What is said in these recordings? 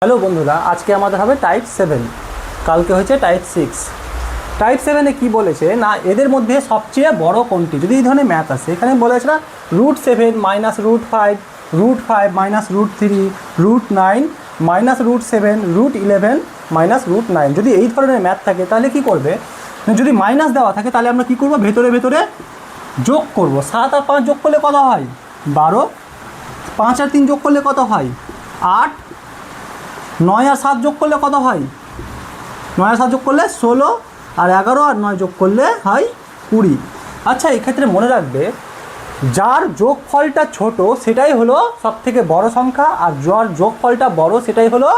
Hello বন্ধুরা, আজকে আমাদের হবে টাইপ 7, কালকে হচ্ছে টাইপ 6। টাইপ 7-এ কী বলেছে না, এদের মধ্যে সবচেয়ে বড় কোনটি, যদি এই ধরনের ম্যাথ আসে এখানে বলেছে না √7 মাইনাস √5, √5 মাইনাস √3, √9 মাইনাস √7, √11 মাইনাস √9। যদি এই ধরনের ম্যাথ থাকে তাহলে কি করবে, যদি মাইনাস দেওয়া থাকে তাহলে আমরা কি করব, ভেতরে ভেতরে যোগ করব। 7 আর 5 যোগ করলে কত হয় 12, 5 আর 3 যোগ করলে কত হয় 8, 9 আর 7 যোগ করলে কত হয়, 9 আর 7 যোগ করলে 16, আর 11 আর 9 যোগ করলে হয় 20। আচ্ছা, এক্ষেত্রে মনে রাখবে যার যোগফলটা ছোট সেটাই হলো সবথেকে বড় সংখ্যা, আর যার যোগফলটা বড় সেটাই হলো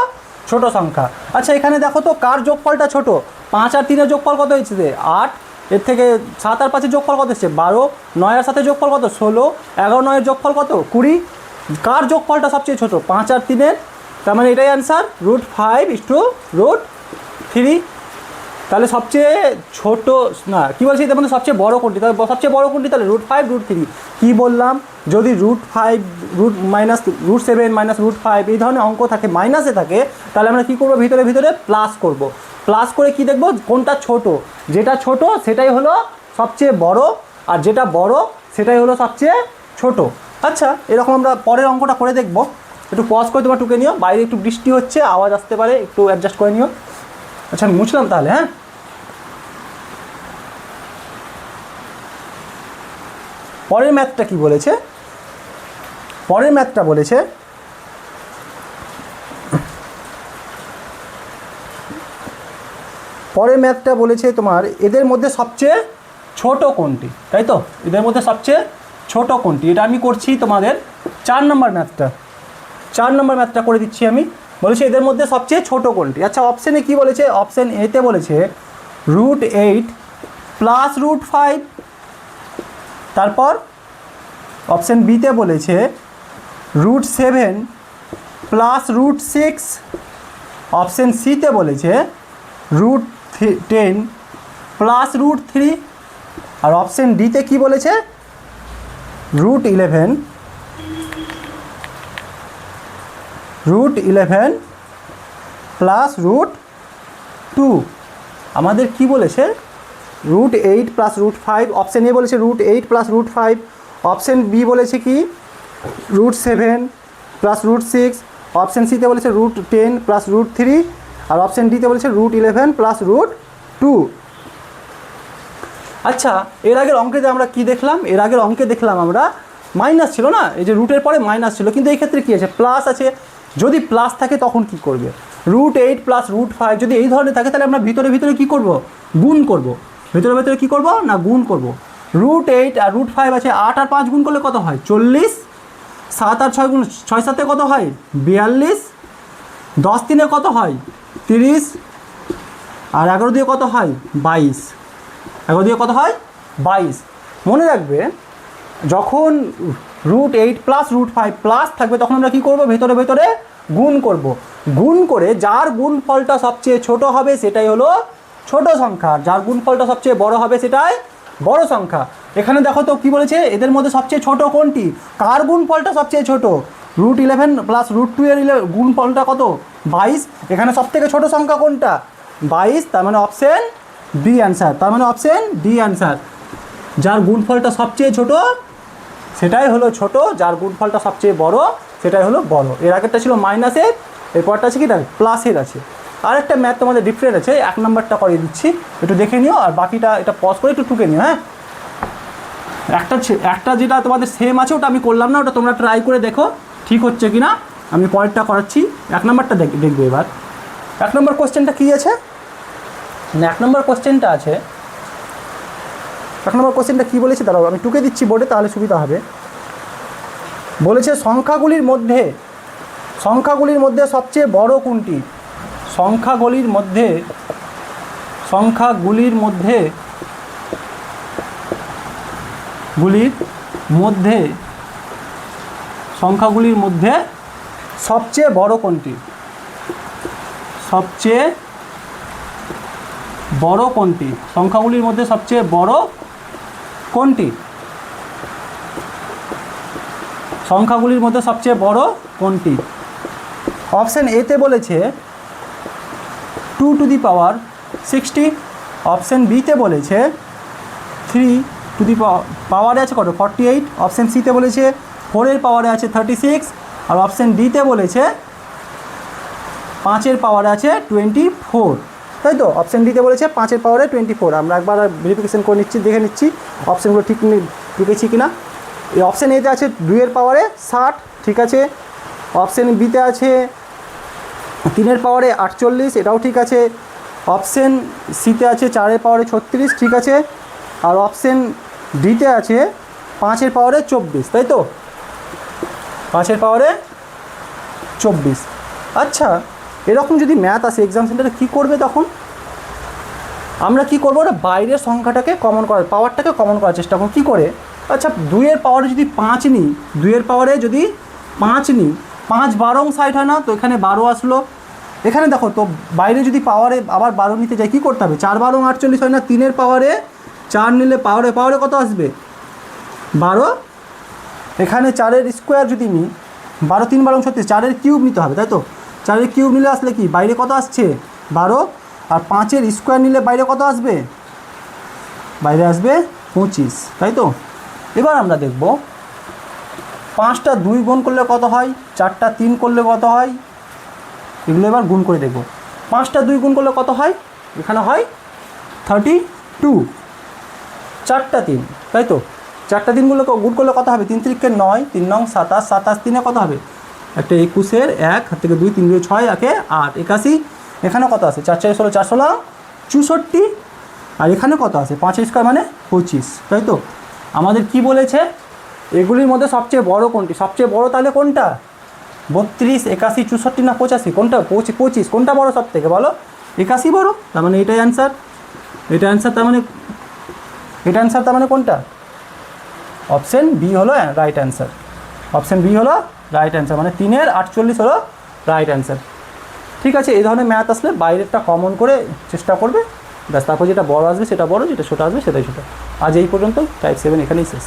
ছোট সংখ্যা। আচ্ছা, এখানে দেখো তো কার যোগফলটা ছোট, 5 আর 3-এর যোগফল কত হয়েছে 8, এর থেকে 7 আর 5-এর যোগফল কত হচ্ছে 12, 9 আর 7-এর যোগফল কত 16, 11 9-এর যোগফল কত 20। কার যোগফলটা সবচেয়ে ছোট, 5 আর 3-এর, তার মানে এটাই অ্যান্সার √5:√3। তাহলে সবচেয়ে ছোট না কী বলছি, এর মধ্যে সবচেয়ে বড় কোনটি, তাহলে সবচেয়ে বড় কোনটি, তাহলে √5√3। কী বললাম, যদি √5 √7 মাইনাস √5 এই ধরনের অঙ্ক থাকে, মাইনাসে থাকে, তাহলে আমরা কী করবো, ভিতরে ভিতরে প্লাস করব। প্লাস করে কি দেখব, কোনটা ছোট, যেটা ছোট সেটাই হলো সবচেয়ে বড়, আর যেটা বড় সেটাই হলো সবচেয়ে ছোট। আচ্ছা, এরকম আমরা পরের অঙ্কটা করে দেখব। একটু পজ করে তোমার টুকে নিও, বাইরে একটু বৃষ্টি হচ্ছে, আওয়াজ আসতে পারে, একটু অ্যাডজাস্ট করে নিও। আচ্ছা, আমি মুছলাম তাহলে। হ্যাঁ, পরের ম্যাথটা কি বলেছে, পরের ম্যাথটা বলেছে তোমার এদের মধ্যে সবচেয়ে ছোট কোনটি, তাই তো, এদের মধ্যে সবচেয়ে ছোট কোনটি। এটা আমি করছি তোমাদের 4 নম্বর ম্যাথটা, 4 নম্বর ম্যাথটা করে দিচ্ছি আমি। বলেছে এদের মধ্যে সবচেয়ে ছোট কোনটি। আচ্ছা, অপশানে কি বলেছে, অপশান এতে বলেছে √8 প্লাস √5, তারপর অপশান বিতে বলেছে √7 প্লাস √6, অপশান সিতে বলেছে √10 প্লাস √3, আর অপশান ডিতে কি বলেছে √11 প্লাস √2। আমাদের কি বলেছে √8 প্লাস √5, অপশান এ বলেছে √8 প্লাস √5, অপশান বি বলেছে কি √7 প্লাস √6, অপশান সিতে বলেছে √10 প্লাস √3, আর অপশান ডিতে বলেছে √11 প্লাস √2। আচ্ছা, এর আগের অঙ্কে আমরা কি দেখলাম, এর আগের অঙ্কে দেখলাম আমরা মাইনাস ছিল না, এই যে রুটের পরে মাইনাস ছিল, কিন্তু এই ক্ষেত্রে কী আছে প্লাস আছে। যদি প্লাস থাকে তখন কি করবে, √8 প্লাস √5 যদি এই ধরনের থাকে তাহলে আমরা ভিতরে ভিতরে কী করব, গুণ করব। ভিতরে ভিতরে কী করব না, গুণ করব। √8 আর √5 আছে, 8 আর 5 গুণ করলে কত হয় 40, 7 আর 6 গুণ 6 7-এ কত হয় 42, 10 3-এ কত হয় 30, আর 11 দিয়ে কত হয় 22, 11 দিয়ে কত হয় 22। মনে রাখবে যখন √8 প্লাস √5 প্লাস থাকবে তখন আমরা কী করবো, ভেতরে ভেতরে গুণ করব। গুণ করে যার গুণফলটা সবচেয়ে ছোট হবে সেটাই হলো ছোট সংখ্যা, যার গুণফলটা সবচেয়ে বড় হবে সেটাই বড় সংখ্যা। এখানে দেখো তো কী বলেছে, এদের মধ্যে সবচেয়ে ছোট কোনটি, কার গুণফলটা সবচেয়ে ছোট, √11 প্লাস √2 এর গুণফলটা কত 22। এখানে সবথেকে ছোট সংখ্যা কোনটা 22, তার মানে অপশান বি অ্যান্সার, তার মানে অপশান ডি অ্যান্সার। যার গুণফলটা সবচেয়ে ছোট সেটাই হলো ছোট, যার গুণফলটা সবচেয়ে বড় সেটাই হলো বড়। এর আগেরটা ছিল মাইনাসের, এরপরটা আছে কি প্লাসের আছে। আর একটা ম্যাথ তোমাদের ডিফারেন্ট আছে, 1 নম্বরটা করিয়ে দিচ্ছি, একটু দেখে নিও, আর বাকিটা এটা পজ করে একটু টুকে নিও। হ্যাঁ, একটা যেটা তোমাদের সেম আছে ওটা আমি করলাম না, ওটা তোমরা ট্রাই করে দেখো ঠিক হচ্ছে কি না। আমি পরেরটা করাচ্ছি, 1 নম্বরটা দেখবে এবার। 1 নম্বর কোশ্চেনটা কী আছে, 1 নম্বর কোশ্চেনটা আছে, 1 নম্বর কোশ্চেনটা কী বলেছে দাঁড়াও আমি টুকে দিচ্ছি বোর্ডে, তাহলে সুবিধা হবে। বলেছে সংখ্যাগুলির মধ্যে সবচেয়ে বড় কোনটি, সংখ্যাগুলির মধ্যে সবচেয়ে বড় কোনটি, সবচেয়ে বড় কোনটি, সংখ্যাগুলির মধ্যে সবচেয়ে বড় কোনটি, সংখ্যাগুলির মধ্যে সবচেয়ে বড় কোনটি। অপশান এতে বলেছে 2 টু দি পাওয়ার 60, অপশান বিতে বলেছে 3 টু দি পাওয়ারে আছে কত 48, অপশান সিতে বলেছে 4-এর পাওয়ারে আছে 36, আর অপশান ডিতে বলেছে 5-এর পাওয়ারে আছে 24, তাই তো? অপশান ডিতে বলেছে 5-এর পাওয়ারে 24। আমরা একবার ভেরিফিকেশন করে নিচ্ছি, দেখে নিচ্ছি অপশানগুলো ঠিক ঢুকেছি কিনা। এই অপশান এতে আছে 2-এর পাওয়ারে 60, ঠিক আছে। অপশান বিতে আছে 3-এর পাওয়ারে 48, এটাও ঠিক আছে। অপশান সিতে আছে 4-এর পাওয়ারে 36, ঠিক আছে। আর অপশান ডিতে আছে 5-এর পাওয়ারে 24, তাই তো? 5-এর পাওয়ারে 24। আচ্ছা, এরকম যদি ম্যাথ আসে এক্সাম সেন্টারে কী করবে তখন? আমরা কি করবো, ওটা বাইরের সংখ্যাটাকে কমন করার, পাওয়ারটাকে কমন করার চেষ্টা করব। কী করে? আচ্ছা, 2-এর পাওয়ারে যদি 5 নিই, 2-এর পাওয়ারে যদি 5 নিই, 5 12 60 হয় না? তো এখানে 12 আসলো। এখানে দেখো তো বাইরে যদি পাওয়ারে আবার 12 নিতে যাই, কী করতে হবে? 4 12 48 হয় না? 3-এর পাওয়ারে 4 নিলে পাওয়ারে কত আসবে? 12। এখানে 4-এর স্কোয়ার যদি নিই, 12 3 12 36, 4-এর কিউব নিতে হবে, তাই তো? 4-এর কিউব নিলে আসলে কি বাইরে কত আসছে? 12। আর 5-এর স্কোয়ার নিলে বাইরে কত আসবে? বাইরে আসবে 25, তাই তো? এবার আমরা দেখব 5টা 2 গুণ করলে কত হয়, 4টা 3 করলে কত হয়, এগুলো এবার গুণ করে দেখব। 5টা 2 গুণ করলে কত হয়? এখানে হয় 32। 4টা 3, তাই তো? 4টা 3 গুণ করলে কত হবে? 3 3 9, 3 9 27, 27 3-এ কত হবে? একটা 21-এর 1 হাত থেকে 2, 3 2 6, 1 8, 81। এখানে কত আছে? 4 4 16, 4 16 64। আর এখানে কত আছে? 5-এর স্কোয়ার মানে 25, তাই তো? আমাদের কি বলেছে? এগুলির মধ্যে সবচেয়ে বড় কোনটি? সবচেয়ে বড় তাহলে কোনটা? 32, 81, 64 না 85? কোনটা? 25। কোনটা বড় সব থেকে বলো? 81 বড়। তার মানে এটাই অ্যান্সার। এটা অ্যান্সার, তার মানে কোনটা? অপশান বি হলো রাইট অ্যান্সার। অপশান বি হলো রাইট অ্যান্সার, মানে 3-এর 48 হলো রাইট অ্যান্সার। ঠিক আছে, এই ধরনের ম্যাথ আসলে বাইরেরটা কমন করে চেষ্টা করবে, ব্যাস। তারপর যেটা বড় আসবে সেটা বড়, যেটা ছোটো আসবে সেটাই ছোটো। আজ এই পর্যন্ত, টাইপ 7 এখানেই শেষ।